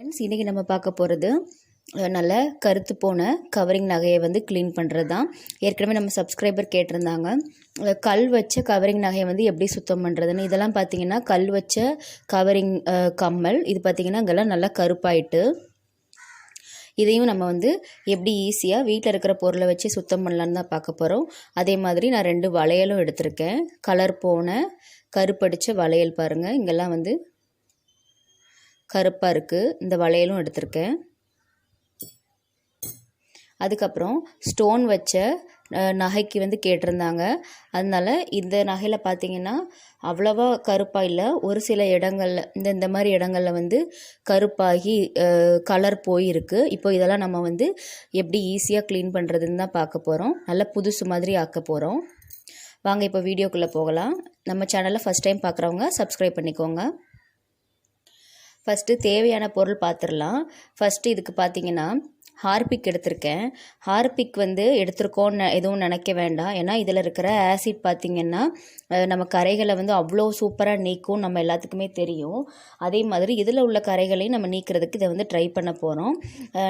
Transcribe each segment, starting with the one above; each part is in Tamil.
ஃப்ரெண்ட்ஸ், இன்றைக்கி நம்ம பார்க்க போகிறது நல்ல கருத்து போன கவரிங் நகையை வந்து க்ளீன் பண்ணுறது தான். ஏற்கனவே நம்ம சப்ஸ்கிரைபர் கேட்டிருந்தாங்க கல் வச்ச கவரிங் நகையை வந்து எப்படி சுத்தம் பண்ணுறதுன்னு. இதெல்லாம் பார்த்திங்கன்னா கல் வச்ச கவரிங் கம்மல். இது பார்த்திங்கன்னா இங்கெல்லாம் நல்லா கருப்பாயிட்டு, இதையும் நம்ம வந்து எப்படி ஈஸியாக வீட்டில் இருக்கிற பொருளை வச்சு சுத்தம் பண்ணலான்னு தான் பார்க்க போகிறோம். அதே மாதிரி நான் 2 வளையலும் எடுத்திருக்கேன். கலர் போன கருப்படித்த வளையல் பாருங்கள், இங்கெல்லாம் வந்து கருப்பாக இருக்குது. இந்த வளையலும் எடுத்திருக்கேன். அதுக்கப்புறம் ஸ்டோன் வச்ச நகைக்கு வந்து கேட்டிருந்தாங்க. அதனால் இந்த நகையில் பார்த்திங்கன்னா அவ்வளோவா கருப்பாக இல்லை. ஒரு சில இடங்களில் இந்த மாதிரி இடங்களில் வந்து கருப்பாகி கலர் போயிருக்கு. இப்போ இதெல்லாம் நம்ம வந்து எப்படி ஈஸியாக க்ளீன் பண்ணுறதுன்னு தான் பார்க்க போகிறோம். நல்லா புதுசு மாதிரி ஆக்க போகிறோம். வாங்க இப்போ வீடியோக்குள்ளே போகலாம். நம்ம சேனலை ஃபஸ்ட் டைம் பார்க்குறவங்க சப்ஸ்கிரைப் பண்ணிக்கோங்க. ஃபஸ்ட்டு தேவையான பொருள் பார்த்துடலாம். ஃபஸ்ட்டு இதுக்கு பார்த்திங்கன்னா ஹார்பிக் எடுத்திருக்கேன். ஹார்பிக் வந்து எடுத்திருக்கோன்னு எதுவும் நினைக்க வேண்டாம். ஏன்னா இதில் இருக்கிற ஆசிட் பார்த்திங்கன்னா நம்ம கரைகளை வந்து அவ்வளோ சூப்பராக நீக்கும், நம்ம எல்லாத்துக்குமே தெரியும். அதே மாதிரி இதில் உள்ள கரைகளையும் நம்ம நீக்கிறதுக்கு இதை வந்து ட்ரை பண்ண போகிறோம்.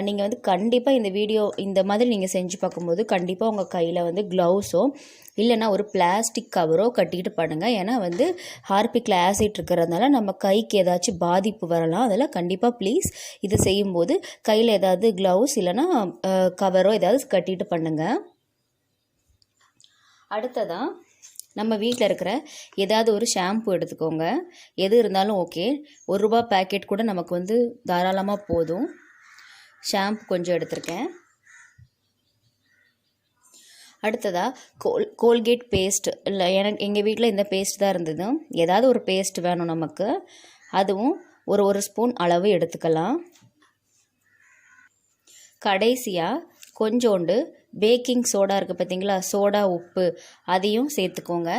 நீங்கள் வந்து கண்டிப்பாக இந்த வீடியோ இந்த மாதிரி நீங்கள் செஞ்சு பார்க்கும்போது கண்டிப்பாக உங்கள் கையில் வந்து க்ளவுஸோ இல்லைனா ஒரு பிளாஸ்டிக் கவரோ கட்டிக்கிட்டு பண்ணுங்கள். ஏன்னா வந்து ஹார்பிக்கில் ஆசிட் இருக்கிறதுனால நம்ம கைக்கு ஏதாச்சும் பாதிப்பு வரலாம். அதில் கண்டிப்பாக ப்ளீஸ் இது செய்யும்போது கையில் ஏதாவது க்ளவுஸ் இல்லைனா கவரோ ஏதாவது கட்டிட்டு பண்ணுங்கள். அடுத்ததான் நம்ம வீட்டில் இருக்கிற ஏதாவது ஒரு ஷாம்பு எடுத்துக்கோங்க. எது இருந்தாலும் ஓகே. ₹1 பேக்கெட் கூட நமக்கு வந்து தாராளமாக போதும். ஷாம்பு கொஞ்சம் எடுத்திருக்கேன். அடுத்ததாக கோல்கேட் பேஸ்ட் இல்லை, எங்கள் வீட்டில் இந்த பேஸ்ட் தான் இருந்தது. ஏதாவது ஒரு பேஸ்ட் வேணும் நமக்கு. அதுவும் ஒரு ஸ்பூன் அளவு எடுத்துக்கலாம். கடைசியாக கொஞ்சோண்டு பேக்கிங் சோடா இருக்குது பார்த்திங்களா, சோடா உப்பு, அதையும் சேர்த்துக்கோங்க.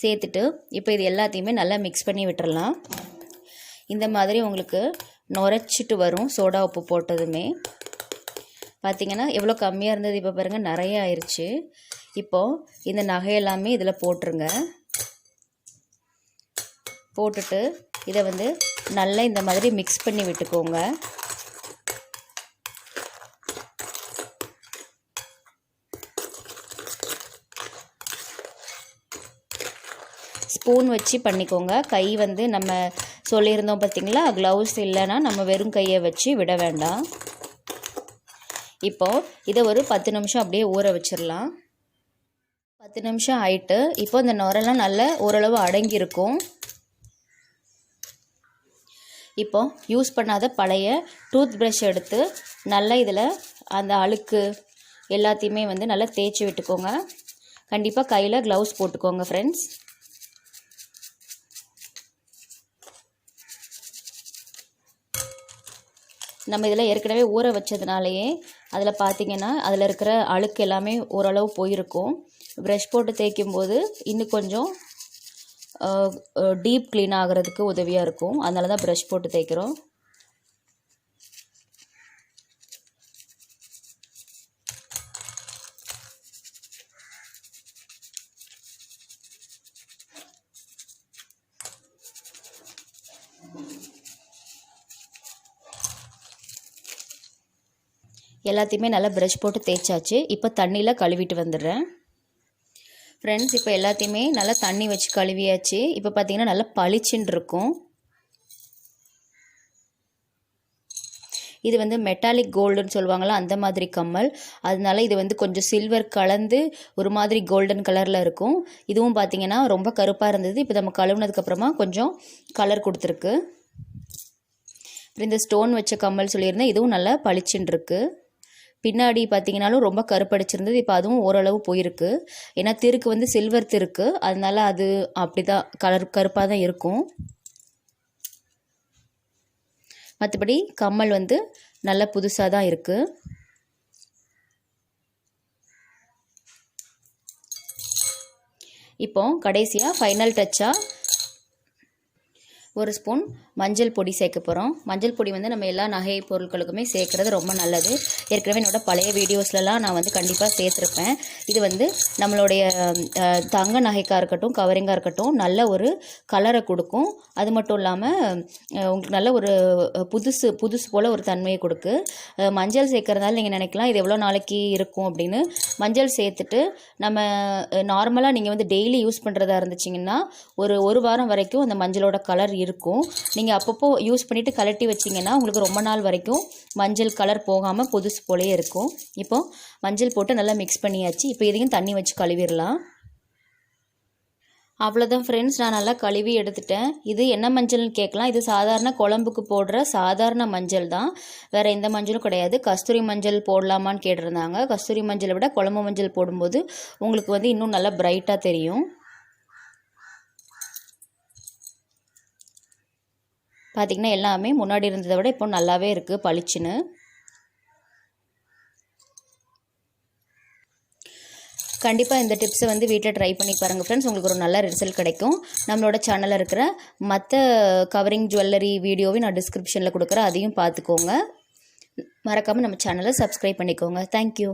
சேர்த்துட்டு இப்போ இது எல்லாத்தையுமே நல்லா மிக்ஸ் பண்ணி விட்டுறலாம். இந்த மாதிரி உங்களுக்கு நுரைச்சிட்டு வரும். சோடா உப்பு போட்டதுமே பார்த்திங்கன்னா எவ்வளோ கம்மியாக இருந்தது, இப்போ பாருங்கள் நிறைய ஆயிடுச்சு. இப்போது இந்த நகையெல்லாமே இதில் போட்டுருங்க. போட்டுட்டு இதை வந்து நல்லா இந்த மாதிரி மிக்ஸ் பண்ணி விட்டுக்கோங்க. ஸ்பூன் வச்சு பண்ணிக்கோங்க. கை வந்து நம்ம சொல்லியிருந்தோம் பார்த்திங்களா, க்ளவுஸ் இல்லைன்னா நம்ம வெறும் கையை வச்சு விட வேண்டாம். இப்போது இதை ஒரு 10 நிமிஷம் அப்படியே ஊற வச்சிடலாம். 10 நிமிஷம் ஆயிட்டு இப்போ இந்த நுரெல்லாம் நல்ல ஓரளவு அடங்கியிருக்கும். இப்போ யூஸ் பண்ணாத பழைய டூத் ப்ரஷ் எடுத்து நல்லா இதில் அந்த அழுக்கு எல்லாத்தையுமே வந்து நல்லா தேய்ச்சி விட்டுக்கோங்க. கண்டிப்பாக கையில் க்ளவுஸ் போட்டுக்கோங்க ஃப்ரெண்ட்ஸ். நம்ம இதில் ஏற்கனவே ஊற வச்சதுனாலேயே அதில் பார்த்திங்கன்னா அதில் இருக்கிற அழுக்கு எல்லாமே ஓரளவு போயிருக்கும். ப்ரஷ் போட்டு தேய்க்கும் போது இன்னும் கொஞ்சம் டீப் க்ளீன் ஆகிறதுக்கு உதவியாக இருக்கும். அதனால தான் ப்ரஷ் போட்டு தேய்க்கிறோம். எல்லாத்தையுமே நல்லா ப்ரஷ் போட்டு தேய்ச்சாச்சு. இப்போ தண்ணியில் கழுவிட்டு வந்துடுறேன் ஃப்ரெண்ட்ஸ். இப்போ எல்லாத்தையுமே நல்லா தண்ணி வச்சு கழுவியாச்சு. இப்போ பார்த்திங்கன்னா நல்லா பளிச்சுன்னு இருக்கும். இது வந்து மெட்டாலிக் கோல்டுன்னு சொல்லுவாங்களா, அந்த மாதிரி கம்மல். அதனால இது வந்து கொஞ்சம் சில்வர் கலந்து ஒரு மாதிரி கோல்டன் கலரில் இருக்கும். இதுவும் பார்த்திங்கன்னா ரொம்ப கருப்பாக இருந்தது. இப்போ நம்ம கழுவுனதுக்கப்புறமா கொஞ்சம் கலர் கொடுத்துருக்கு. இந்த ஸ்டோன் வச்ச கம்மல் சொல்லியிருந்தேன், இதுவும் நல்லா பளிச்சுன்னு இருக்குது. பின்னாடி பார்த்திங்கனாலும் ரொம்ப கருப்படிச்சிருந்தது. இப்போ அதுவும் ஓரளவு போயிருக்கு. ஏன்னா திருக்கு வந்து சில்வர் திருக்கு, அதனால அது அப்படி தான் கருப்பாக தான் இருக்கும். மற்றபடி கம்மல் வந்து நல்ல புதுசாக தான் இருக்குது. இப்போ கடைசியாக ஃபைனல் டச்சாக 1 ஸ்பூன் மஞ்சள் பொடி சேர்க்க போகிறோம். மஞ்சள் பொடி வந்து நம்ம எல்லா நகை பொருட்களுக்குமே சேர்க்குறது ரொம்ப நல்லது. ஏற்கனவே என்னோட பழைய வீடியோஸ்லலாம் நான் வந்து கண்டிப்பாக சேர்த்துருப்பேன். இது வந்து நம்மளுடைய தங்க நகைக்காக இருக்கட்டும், கவரிங்காக இருக்கட்டும், நல்ல ஒரு கலரை கொடுக்கும். அது மட்டும் இல்லாமல் உங்களுக்கு நல்ல ஒரு புதுசு போல் ஒரு தன்மையை கொடுக்கு. மஞ்சள் சேர்க்கறதால நீங்கள் நினைக்கலாம் இது எவ்வளோ நாளைக்கு இருக்கும் அப்படின்னு. மஞ்சள் சேர்த்துட்டு நம்ம நார்மலாக நீங்கள் வந்து டெய்லி யூஸ் பண்ணுறதா இருந்துச்சிங்கன்னா ஒரு வாரம் வரைக்கும் அந்த மஞ்சளோட கலர் இருக்கும். நீங்கள் அப்பப்போ யூஸ் பண்ணிவிட்டு கலட்டி வச்சிங்கன்னா உங்களுக்கு ரொம்ப நாள் வரைக்கும் மஞ்சள் கலர் போகாமல் புதுசு போலே இருக்கும். இப்போது மஞ்சள் போட்டு நல்லா மிக்ஸ் பண்ணியாச்சு. இப்போ இதையும் தண்ணி வச்சு கழுவிடலாம். அவ்வளோதான் ஃப்ரெண்ட்ஸ், நான் நல்லா கழுவி எடுத்துட்டேன். இது என்ன மஞ்சள்னு கேட்கலாம். இது சாதாரண குழம்புக்கு போடுற சாதாரண மஞ்சள் தான், வேறு எந்த மஞ்சளும் கிடையாது. கஸ்தூரி மஞ்சள் போடலாமான்னு கேட்டிருந்தாங்க. கஸ்தூரி மஞ்சளை விட குழம்பு மஞ்சள் போடும்போது உங்களுக்கு வந்து இன்னும் நல்லா பிரைட்டாக தெரியும். பார்த்திங்கன்னா எல்லாமே முன்னாடி இருந்ததை விட இப்போ நல்லாவே இருக்குது பளிச்சுன்னு. கண்டிப்பாக இந்த டிப்ஸை வந்து வீட்டில் ட்ரை பண்ணி பாருங்கள் ஃப்ரெண்ட்ஸ், உங்களுக்கு ஒரு நல்ல ரிசல்ட் கிடைக்கும். நம்மளோட சேனலில் இருக்கிற மற்ற கவரிங் ஜுவல்லரி வீடியோவை நான் டிஸ்கிரிப்ஷனில் கொடுக்குறேன், அதையும் பார்த்துக்கோங்க. மறக்காமல் நம்ம சேனலை சப்ஸ்கிரைப் பண்ணிக்கோங்க. தேங்க்யூ.